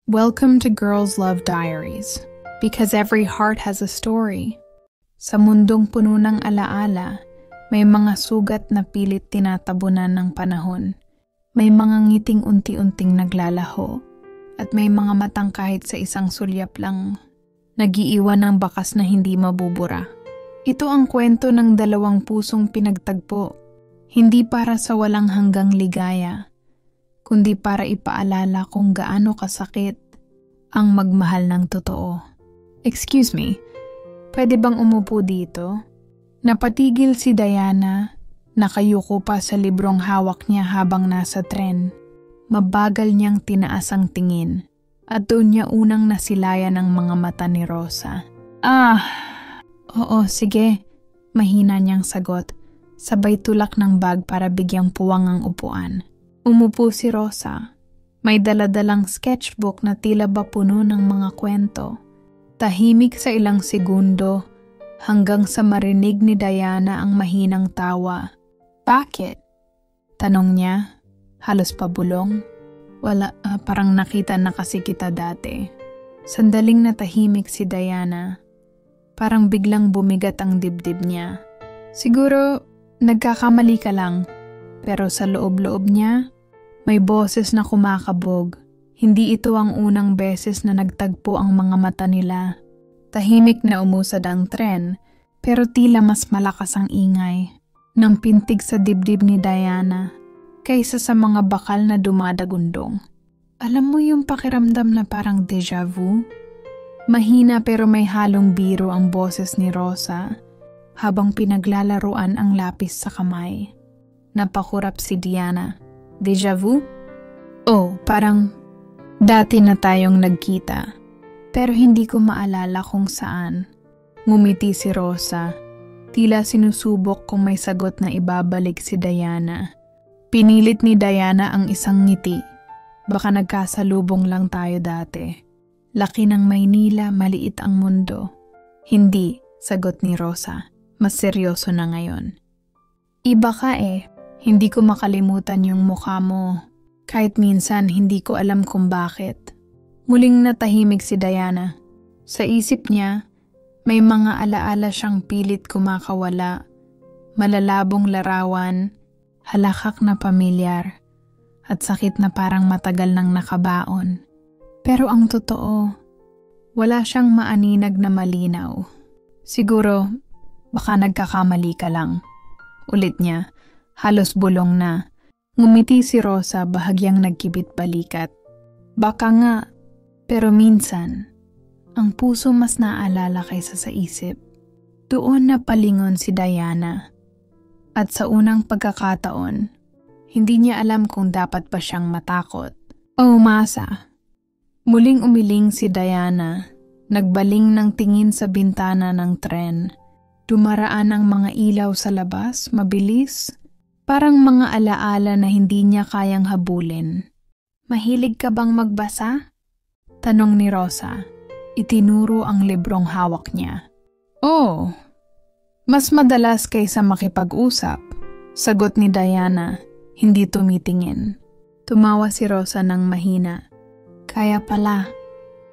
Welcome to Girls Love Diaries, because every heart has a story. Sa mundong puno ng alaala, may mga sugat na pilit tinatabunan ng panahon. May mga ngiting unti-unting naglalaho, at may mga matang kahit sa isang sulyap lang nagiiwan ng bakas na hindi mabubura. Ito ang kwento ng dalawang pusong pinagtagpo, hindi para sa walang hanggang ligaya, kundi para ipaalala kung gaano kasakit ang magmahal ng totoo. Excuse me, pwede bang umupo dito? Napatigil si Diana, nakayuko pa sa librong hawak niya habang nasa tren. Mabagal niyang tinaas ang tingin, at doon niya unang nasilayan ang mga mata ni Rosa. Oo, sige, mahina niyang sagot, sabay tulak ng bag para bigyang puwang ang upuan. Umupo si Rosa. May daladalang sketchbook na tila ba puno ng mga kwento. Tahimik sa ilang segundo hanggang sa marinig ni Diana ang mahinang tawa. Bakit? Tanong niya, halos pabulong. Wala, parang nakita na kasi kita dati. Sandaling natahimik si Diana. Parang biglang bumigat ang dibdib niya. Siguro nagkakamali ka lang, pero sa loob-loob niya, may boses na kumakabog. Hindi ito ang unang beses na nagtagpo ang mga mata nila. Tahimik na umusad ang tren, pero tila mas malakas ang ingay ng pintig sa dibdib ni Diana kaysa sa mga bakal na dumadagundong. Alam mo yung pakiramdam na parang deja vu? Mahina pero may halong biro ang boses ni Rosa habang pinaglalaruan ang lapis sa kamay. Napakurap si Diana. Deja vu? Oh, parang dati na tayong nagkita. Pero hindi ko maalala kung saan. Ngumiti si Rosa. Tila sinusubok kung may sagot na ibabalik si Diana. Pinilit ni Diana ang isang ngiti. Baka nagkasalubong lang tayo dati. Laki ng Maynila, maliit ang mundo. Hindi, sagot ni Rosa. Mas seryoso na ngayon. Iba ka eh. Hindi ko makalimutan yung mukha mo. Kahit minsan hindi ko alam kung bakit. Muling natahimik si Diana. Sa isip niya, may mga alaala siyang pilit kumakawala. Malalabong larawan, halakak na pamilyar, at sakit na parang matagal nang nakabaon. Pero ang totoo, wala siyang maaninag na malinaw. Siguro, baka nagkakamali ka lang. Ulit niya. Halos bulong na. Ngumiti si Rosa bahagyang nagkibit balikat. Baka nga, pero minsan, ang puso mas naalala kaysa sa isip. Doon na palingon si Diana. At sa unang pagkakataon, hindi niya alam kung dapat pa siyang matakot o umasa. Muling umiling si Diana, nagbaling ng tingin sa bintana ng tren. Dumaraan ang mga ilaw sa labas, mabilis. Parang mga alaala na hindi niya kayang habulin. Mahilig ka bang magbasa? Tanong ni Rosa. Itinuro ang librong hawak niya. Oh, mas madalas kaysa makipag-usap, sagot ni Diana, hindi tumitingin. Tumawa si Rosa ng mahina. Kaya pala,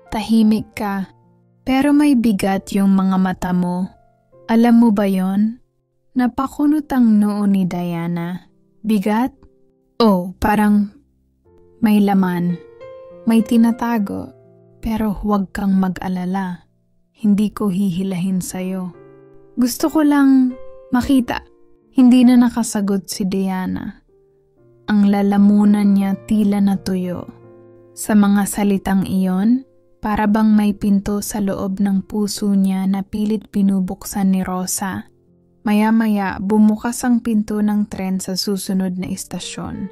tahimik ka, pero may bigat yung mga mata mo. Alam mo ba yon? Napakunot ang noo ni Diana. Bigat? Oh, parang may laman. May tinatago. Pero huwag kang mag-alala. Hindi ko hihilahin sa'yo. Gusto ko lang makita. Hindi na nakasagot si Diana. Ang lalamunan niya tila natuyo. Sa mga salitang iyon, para bang may pinto sa loob ng puso niya na pilit binubuksan ni Rosa. Maya-maya, bumukas ang pinto ng tren sa susunod na istasyon.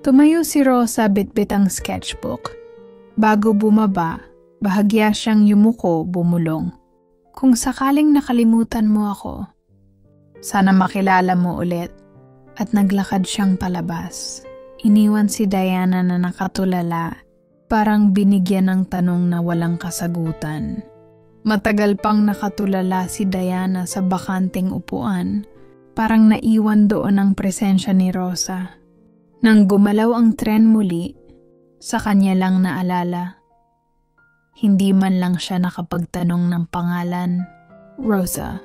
Tumayo si Rosa bitbit ang sketchbook. Bago bumaba, bahagya siyang yumuko, bumulong. Kung sakaling nakalimutan mo ako, sana makilala mo ulit. At naglakad siyang palabas. Iniwan si Diana na nakatulala, parang binigyan ng tanong na walang kasagutan. Matagal pang nakatulala si Diana sa bakanting upuan, parang naiwan doon ang presensya ni Rosa. Nang gumalaw ang tren muli, sa kanya lang naalala, Hindi man lang siya nakapagtanong ng pangalan. Rosa.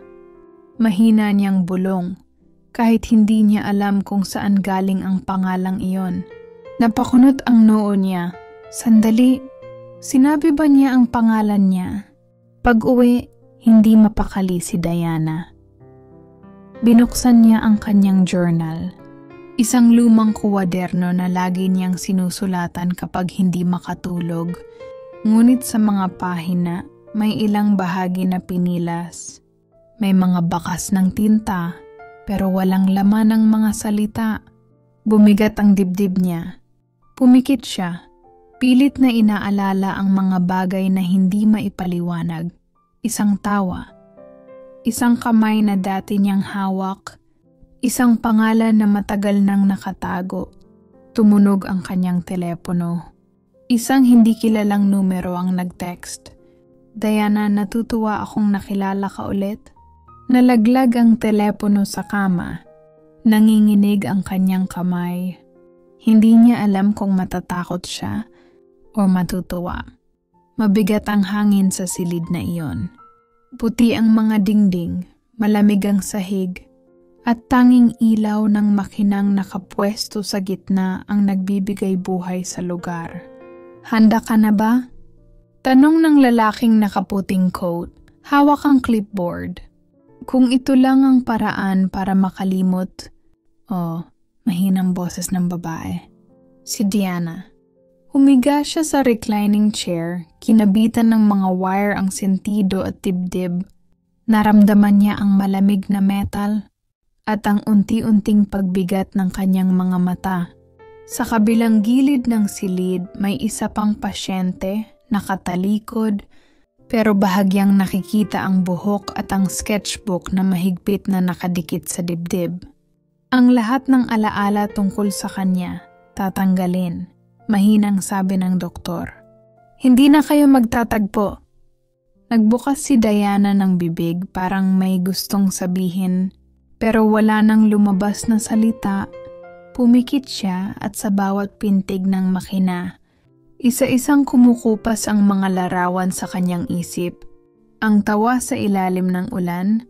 Mahina niyang bulong, kahit hindi niya alam kung saan galing ang pangalang iyon. Napakunot ang noo niya. Sandali, sinabi ba niya ang pangalan niya? Pag-uwi, hindi mapakali si Diana. Binuksan niya ang kanyang journal. Isang lumang kuwaderno na lagi niyang sinusulatan kapag hindi makatulog. Ngunit sa mga pahina, may ilang bahagi na pinilas. May mga bakas ng tinta, pero walang laman ng mga salita. Bumigat ang dibdib niya. Pumikit siya. Pilit na inaalala ang mga bagay na hindi maipaliwanag. Isang tawa. Isang kamay na dati niyang hawak. Isang pangalan na matagal nang nakatago. Tumunog ang kanyang telepono. Isang hindi kilalang numero ang nag-text. Diana, natutuwa akong nakilala ka ulit. Nalaglag ang telepono sa kama. Nanginginig ang kanyang kamay. Hindi niya alam kung matatakot siya o matutuwa. Mabigat ang hangin sa silid na iyon. Puti ang mga dingding, malamig ang sahig, at tanging ilaw ng makinang nakapwesto sa gitna ang nagbibigay buhay sa lugar. Handa ka na ba? Tanong ng lalaking nakaputing coat, hawak ang clipboard. Kung ito lang ang paraan para makalimot, mahinang boses ng babae. Si Diana. Humiga siya sa reclining chair, kinabitan ng mga wire ang sentido at dibdib. Naramdaman niya ang malamig na metal at ang unti-unting pagbigat ng kanyang mga mata. Sa kabilang gilid ng silid, may isa pang pasyente, nakatalikod, pero bahagyang nakikita ang buhok at ang sketchbook na mahigpit na nakadikit sa dibdib. Ang lahat ng alaala tungkol sa kanya, tatanggalin, mahinang sabi ng doktor. Hindi na kayo magtatagpo. Nagbukas si Diana ng bibig, parang may gustong sabihin, pero wala nang lumabas na salita. Pumikit siya at sa bawat pintig ng makina, isa-isang kumukupas ang mga larawan sa kanyang isip. Ang tawa sa ilalim ng ulan,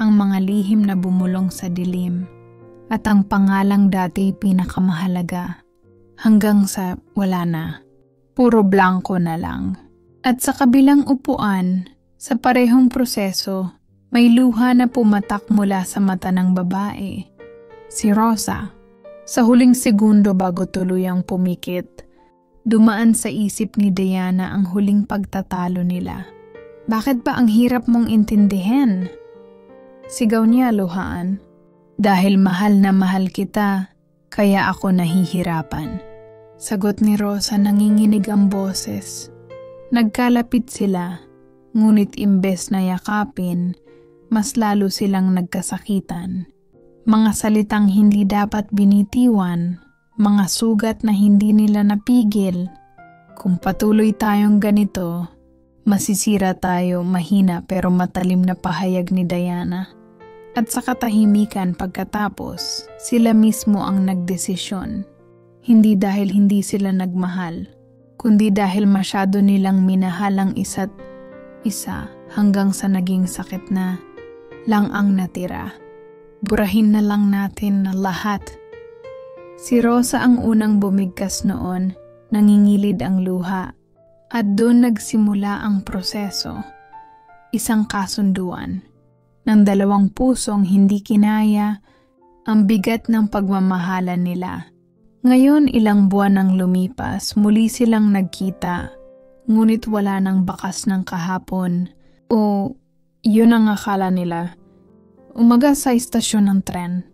ang mga lihim na bumulong sa dilim, at ang pangalang dati pinakamahalaga. Hanggang sa wala na. Puro blanco na lang. At sa kabilang upuan, sa parehong proseso, may luha na pumatak mula sa mata ng babae. Si Rosa. Sa huling segundo bago tuluyang pumikit, dumaan sa isip ni Diana ang huling pagtatalo nila. Bakit ba ang hirap mong intindihin? Sigaw niya luhaan. Dahil mahal na mahal kita, kaya ako nahihirapan. Sagot ni Rosa, nanginginig ang boses. Nagkalapit sila, ngunit imbes na yakapin, mas lalo silang nagkasakitan. Mga salitang hindi dapat binitiwan, mga sugat na hindi nila napigil. Kung patuloy tayong ganito, masisira tayo, mahina pero matalim na pahayag ni Diana. At sa katahimikan pagkatapos, sila mismo ang nagdesisyon. Hindi dahil hindi sila nagmahal, kundi dahil masyado nilang minahal ang isa't isa hanggang sa naging sakit na lang ang natira. Burahin na lang natin na lahat. Si Rosa ang unang bumigkas noon, nangingilid ang luha, at doon nagsimula ang proseso. Isang kasunduan ng dalawang pusong hindi kinaya ang bigat ng pagmamahalan nila. Ngayon ilang buwan ang lumipas, muli silang nagkita, ngunit wala nang bakas ng kahapon o yun ang akala nila. Umaga sa istasyon ng tren,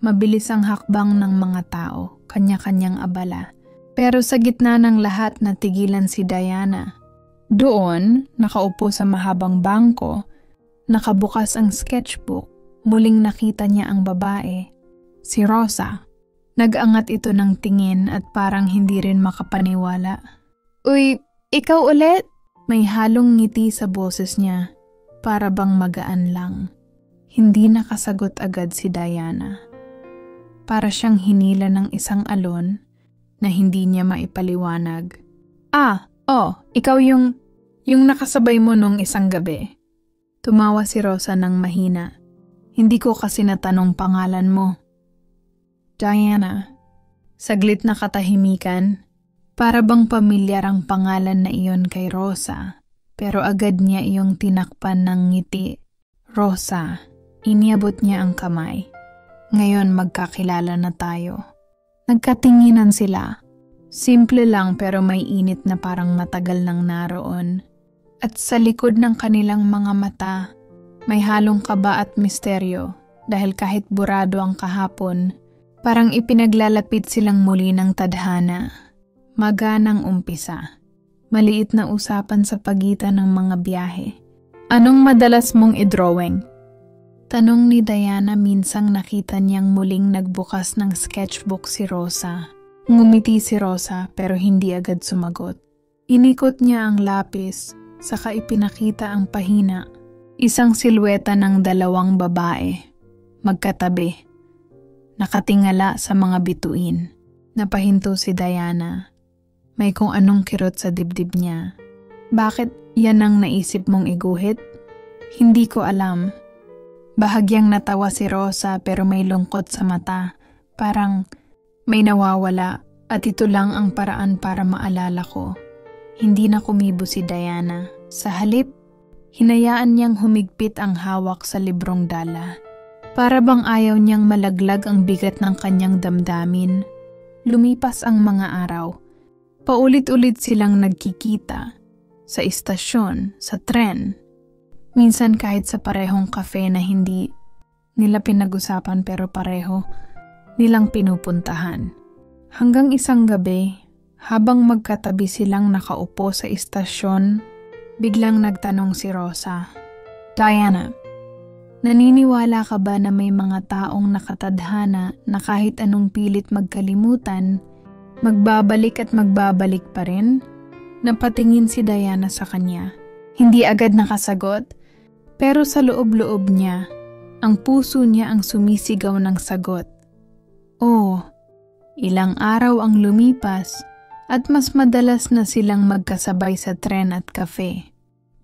mabilis ang hakbang ng mga tao, kanya-kanyang abala. Pero sa gitna ng lahat natigilan si Diana. Doon, nakaupo sa mahabang bangko, nakabukas ang sketchbook, muling nakita niya ang babae, si Rosa. Nag-angat ito ng tingin at parang hindi rin makapaniwala. Uy, ikaw ulit? May halong ngiti sa boses niya, para bang magaan lang. Hindi nakasagot agad si Diana. Para siyang hinila ng isang alon na hindi niya maipaliwanag. Ikaw yung Yung nakasabay mo nung isang gabi. Tumawa si Rosa ng mahina. Hindi ko kasi natanong pangalan mo. Diana. Saglit na katahimikan. Para bang pamilyar ang pangalan na iyon kay Rosa. Pero agad niya iyong tinakpan ng ngiti. Rosa. Iniabot niya ang kamay. Ngayon magkakilala na tayo. Nagkatinginan sila. Simple lang pero may init na parang matagal nang naroon. At sa likod ng kanilang mga mata, may halong kaba at misteryo dahil kahit burado ang kahapon, parang ipinaglalapit silang muli ng tadhana. Maganang umpisa. Maliit na usapan sa pagitan ng mga biyahe. Anong madalas mong i-drawing? Tanong ni Diana minsang nakita niyang muling nagbukas ng sketchbook si Rosa. Ngumiti si Rosa pero hindi agad sumagot. Inikot niya ang lapis, saka ipinakita ang pahina. Isang silweta ng dalawang babae, magkatabi. Nakatingala sa mga bituin. Napahinto si Diana. May kung anong kirot sa dibdib niya. Bakit yan ang naisip mong iguhit? Hindi ko alam. Bahagyang natawa si Rosa pero may lungkot sa mata. Parang may nawawala at ito lang ang paraan para maalala ko. Hindi na kumibo si Diana. Sa halip, hinayaan niyang humigpit ang hawak sa librong dala. Para bang ayaw niyang malaglag ang bigat ng kanyang damdamin. Lumipas ang mga araw. Paulit-ulit silang nagkikita. Sa istasyon, sa tren. Minsan kahit sa parehong kafe na hindi nila pinag-usapan pero pareho nilang pinupuntahan. Hanggang isang gabi, habang magkatabi silang nakaupo sa istasyon, biglang nagtanong si Rosa, Diana, naniniwala ka ba na may mga taong nakatadhana na kahit anong pilit magkalimutan, magbabalik at magbabalik pa rin? Napatingin si Diana sa kanya. Hindi agad nakasagot, pero sa loob-loob niya, ang puso niya ang sumisigaw ng sagot. Oh, ilang araw ang lumipas at mas madalas na silang magkasabay sa tren at kafe.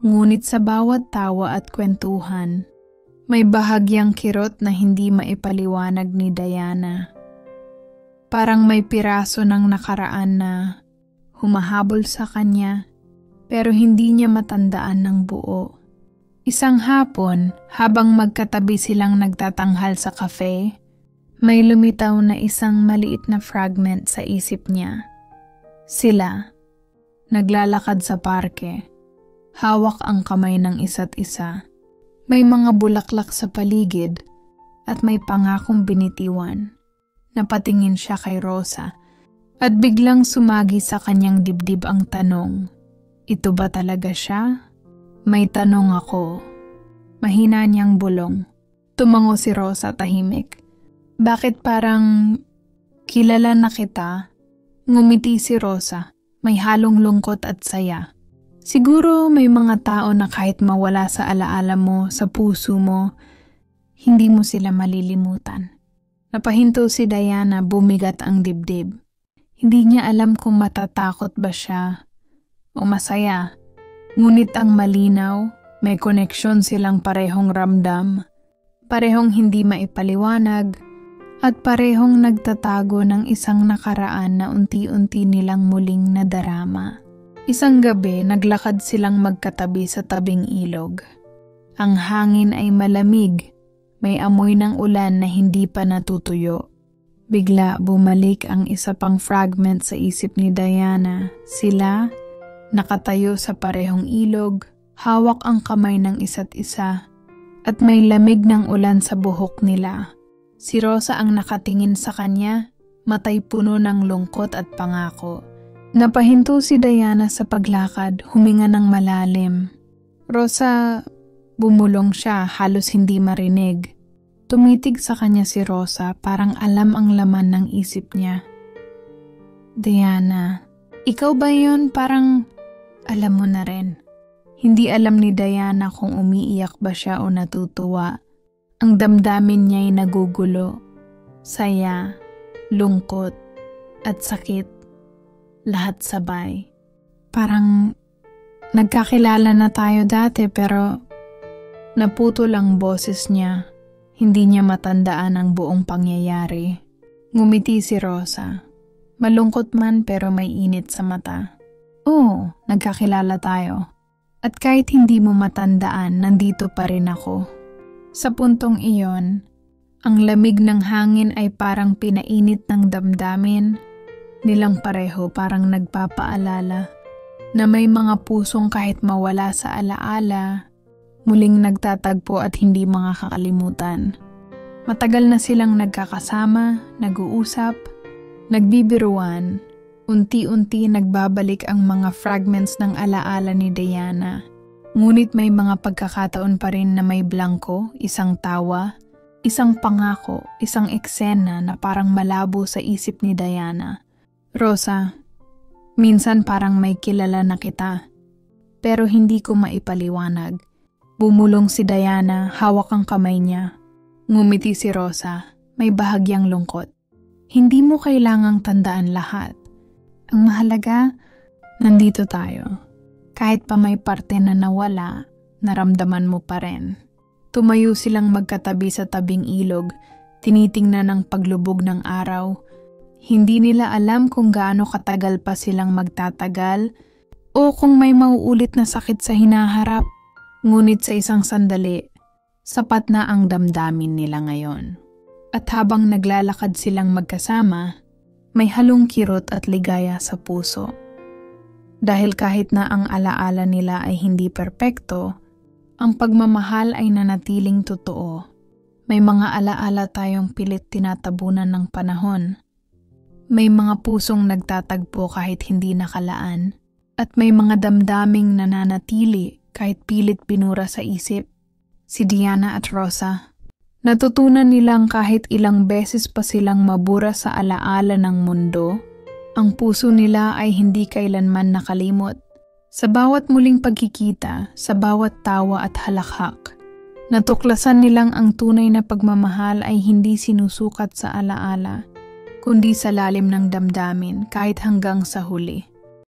Ngunit sa bawat tawa at kwentuhan, may bahagyang kirot na hindi maipaliwanag ni Diana. Parang may piraso ng nakaraan na humahabol sa kanya pero hindi niya matandaan ng buo. Isang hapon, habang magkatabi silang nagtatanghal sa kafe, may lumitaw na isang maliit na fragment sa isip niya. Sila, naglalakad sa parke, hawak ang kamay ng isa't isa. May mga bulaklak sa paligid at may pangakong binitiwan. Napatingin siya kay Rosa at biglang sumagi sa kanyang dibdib ang tanong, ito ba talaga siya? May tanong ako. Mahina niyang bulong. Tumango si Rosa tahimik. Bakit parang kilala na kita? Ngumiti si Rosa, may halong lungkot at saya. Siguro may mga tao na kahit mawala sa alaala mo, sa puso mo, hindi mo sila malilimutan. Napahinto si Diana, bumigat ang dibdib. Hindi niya alam kung matatakot ba siya o masaya. Ngunit ang malinaw, may koneksyon silang parehong ramdam, parehong hindi maipaliwanag, at parehong nagtatago ng isang nakaraan na unti-unti nilang muling nadarama. Isang gabi, naglakad silang magkatabi sa tabing ilog. Ang hangin ay malamig, may amoy ng ulan na hindi pa natutuyo. Bigla bumalik ang isa pang fragment sa isip ni Diana. Sila, nakatayo sa parehong ilog, hawak ang kamay ng isa't isa, at may lamig ng ulan sa buhok nila. Si Rosa ang nakatingin sa kanya, matay puno ng lungkot at pangako. Napahinto si Diana sa paglakad, huminga ng malalim. Rosa, bumulong siya, halos hindi marinig. Tumitig sa kanya si Rosa, parang alam ang laman ng isip niya. Diana, ikaw ba yun? Parang alam mo na rin. Hindi alam ni Diana kung umiiyak ba siya o natutuwa. Ang damdamin niya'y nagugulo, saya, lungkot, at sakit, lahat sabay. Parang Nagkakilala na tayo dati pero naputol ang boses niya. Hindi niya matandaan ang buong pangyayari. Ngumiti si Rosa. Malungkot man pero may init sa mata. Oo, nagkakilala tayo. At kahit hindi mo matandaan, nandito pa rin ako. Sa puntong iyon, ang lamig ng hangin ay parang pinainit ng damdamin. Nilang pareho parang nagpapaalala na may mga pusong kahit mawala sa alaala, muling nagtatagpo at hindi makakalimutan. Matagal na silang nagkakasama, nag-uusap, nagbibiruan. Unti-unti nagbabalik ang mga fragments ng alaala ni Diana. Ngunit may mga pagkakataon pa rin na may blanko, isang tawa, isang pangako, isang eksena na parang malabo sa isip ni Diana. Rosa, minsan parang may kilala na kita, pero hindi ko maipaliwanag. Bumulong si Diana, hawak ang kamay niya. Ngumiti si Rosa, may bahagyang lungkot. Hindi mo kailangang tandaan lahat. Ang mahalaga, nandito tayo. Kahit pa may parte na nawala, naramdaman mo pa rin. Tumayo silang magkatabi sa tabing ilog, tinitingnan ang paglubog ng araw. Hindi nila alam kung gaano katagal pa silang magtatagal o kung may mauulit na sakit sa hinaharap. Ngunit sa isang sandali, sapat na ang damdamin nila ngayon. At habang naglalakad silang magkasama, may halong kirot at ligaya sa puso. Dahil kahit na ang alaala nila ay hindi perpekto, ang pagmamahal ay nanatiling totoo. May mga alaala tayong pilit tinatabunan ng panahon. May mga pusong nagtatagpo kahit hindi nakalaan. At may mga damdaming nananatili kahit pilit binura sa isip. Si Diana at Rosa, natutunan nilang kahit ilang beses pa silang mabura sa alaala ng mundo, ang puso nila ay hindi kailanman nakalimot. Sa bawat muling pagkikita, sa bawat tawa at halakhak, natuklasan nilang ang tunay na pagmamahal ay hindi sinusukat sa alaala, kundi sa lalim ng damdamin kahit hanggang sa huli.